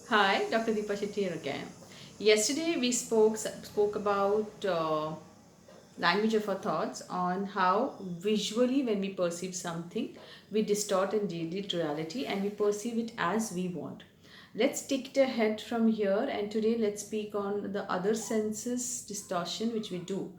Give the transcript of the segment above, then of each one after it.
Hi, Dr. Deepa Shetty here again. Yesterday we spoke about language of our thoughts on how visually when we perceive something, we distort and delete reality and we perceive it as we want. Let's take it ahead from here, and today let's speak on the other senses distortion which we do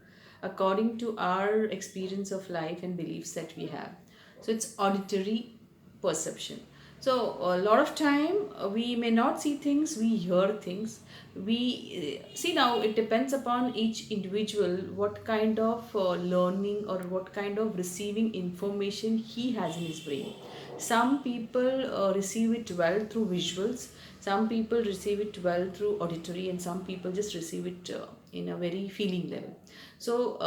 according to our experience of life and beliefs that we have. So it's auditory perception. So a lot of time we may not see things, we hear things. We see, now it depends upon each individual what kind of learning or what kind of receiving information he has in his brain. Some people receive it well through visuals, some people receive it well through auditory, and some people just receive it in a very feeling level. So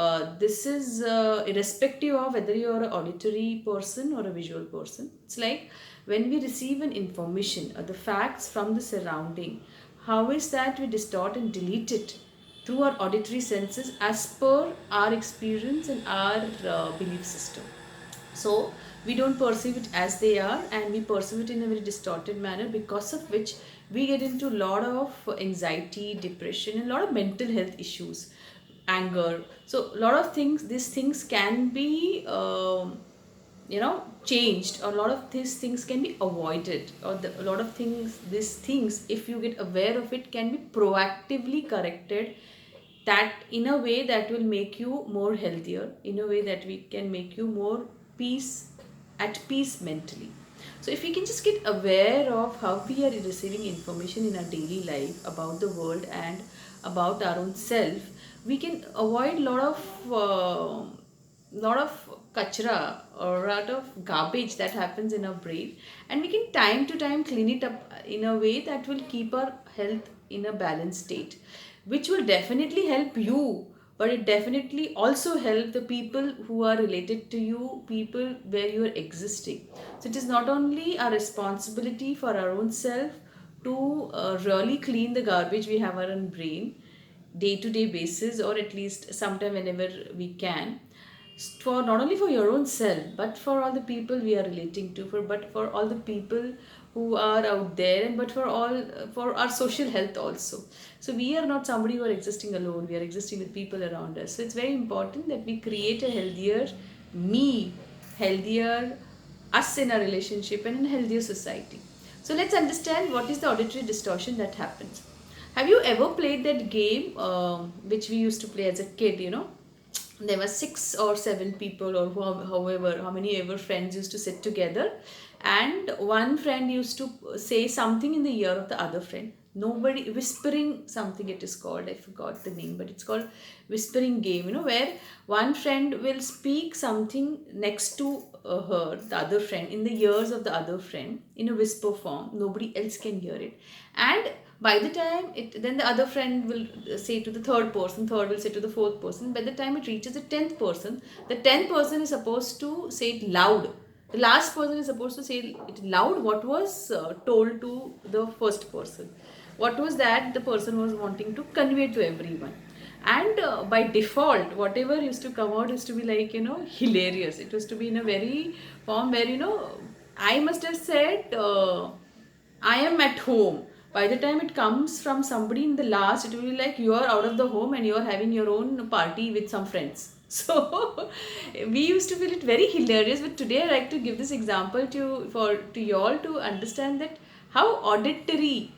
this is irrespective of whether you're an auditory person or a visual person. It's like when we receive an information or the facts from the surrounding, how is that we distort and delete it through our auditory senses as per our experience and our belief system. So we don't perceive it as they are, and we perceive it in a very distorted manner, because of which we get into a lot of anxiety, depression, and a lot of mental health issues, anger. So a lot of things, these things can be changed, or a lot of these things can be avoided, or a lot of things, these things, if you get aware of it, can be proactively corrected, that in a way that will make you more healthier, in a way that we can make you more peace, at peace mentally. So if we can just get aware of how we are receiving information in our daily life about the world and about our own self, we can avoid lot of kachra or lot of garbage that happens in our brain, and we can time to time clean it up in a way that will keep our health in a balanced state, which will definitely help you, but it definitely also help the people who are related to you, people where you are existing. So it is not only our responsibility for our own self to really clean the garbage we have our own brain day to day basis, or at least sometime whenever we can, for not only for your own self, but for all the people we are relating to, but for all the people who are out there, and but for all, for our social health also. So we are not somebody who are existing alone, we are existing with people around us. So it's very important that we create a healthier me, healthier us in a relationship, and in a healthier society. So let's understand what is the auditory distortion that happens. Have you ever played that game which we used to play as a kid? There were 6 or 7 people, or however, how many ever friends used to sit together, and one friend used to say something in the ear of the other friend. Nobody whispering something, it is called, I forgot the name, but it's called whispering game, where one friend will speak something next to her, the other friend, in the ears of the other friend in a whisper form. Nobody else can hear it, and by the time it, then the other friend will say to the third person, third will say to the fourth person. By the time it reaches the 10th person, the 10th person is supposed to say it loud. The last person is supposed to say it loud what was told to the first person, what was that the person was wanting to convey to everyone. And by default, whatever used to come out used to be like, hilarious. It was to be in a very form where, I must have said, I am at home. By the time it comes from somebody in the last, it will be like you are out of the home and you are having your own party with some friends. So we used to feel it very hilarious. But today I like to give this example to you all to understand that how auditory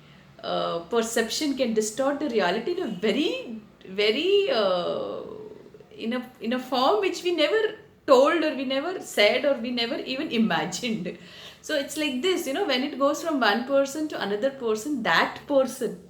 perception can distort the reality in a very very in a form which we never told, or we never said, or we never even imagined. So it's like this, when it goes from one person to another person, that person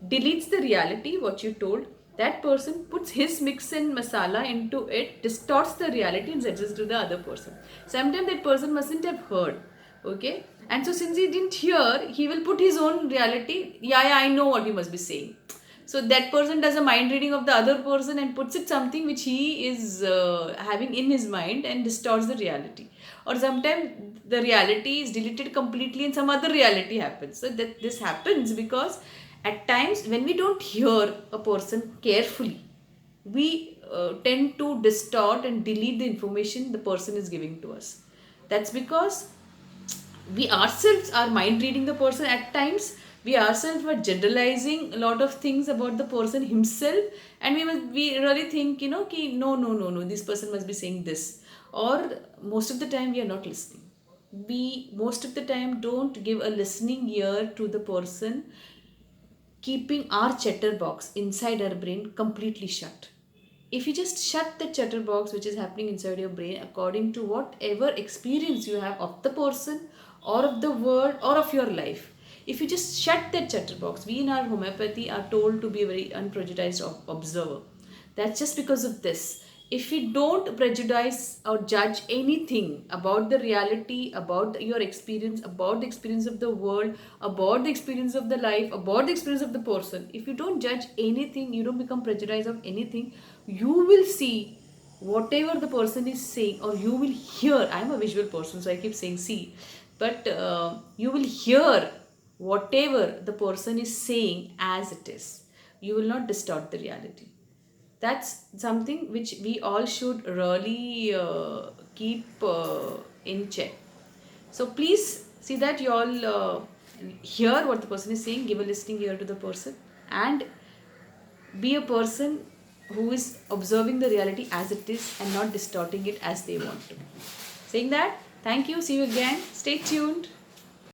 deletes the reality what you told. That person puts his mix and masala into it, distorts the reality, and sends it to the other person. Sometimes that person mustn't have heard. Okay, and so since he didn't hear, he will put his own reality. Yeah, yeah, I know what you must be saying. So that person does a mind reading of the other person and puts it something which he is having in his mind, and distorts the reality. Or sometimes the reality is deleted completely and some other reality happens. So that this happens because at times when we don't hear a person carefully, we tend to distort and delete the information the person is giving to us. That's because we ourselves are mind reading the person at times. We ourselves were generalizing a lot of things about the person himself, and we really think, ki no, no, no, no, this person must be saying this. Or most of the time we are not listening. We most of the time don't give a listening ear to the person, keeping our chatterbox inside our brain completely shut. If you just shut the chatterbox which is happening inside your brain according to whatever experience you have of the person or of the world or of your life, if you just shut that chatterbox, we in our homeopathy are told to be a very unprejudiced observer. That's just because of this. If we don't prejudice or judge anything about the reality, about your experience, about the experience of the world, about the experience of the life, about the experience of the person, if you don't judge anything, you don't become prejudiced of anything, you will see whatever the person is saying, or you will hear. I'm a visual person, so I keep saying see, but you will hear whatever the person is saying as it is. You will not distort the reality. That's something which we all should really keep in check. So please see that you all hear what the person is saying, give a listening ear to the person, and be a person who is observing the reality as it is and not distorting it as they want to. Saying that, thank you, see you again, stay tuned.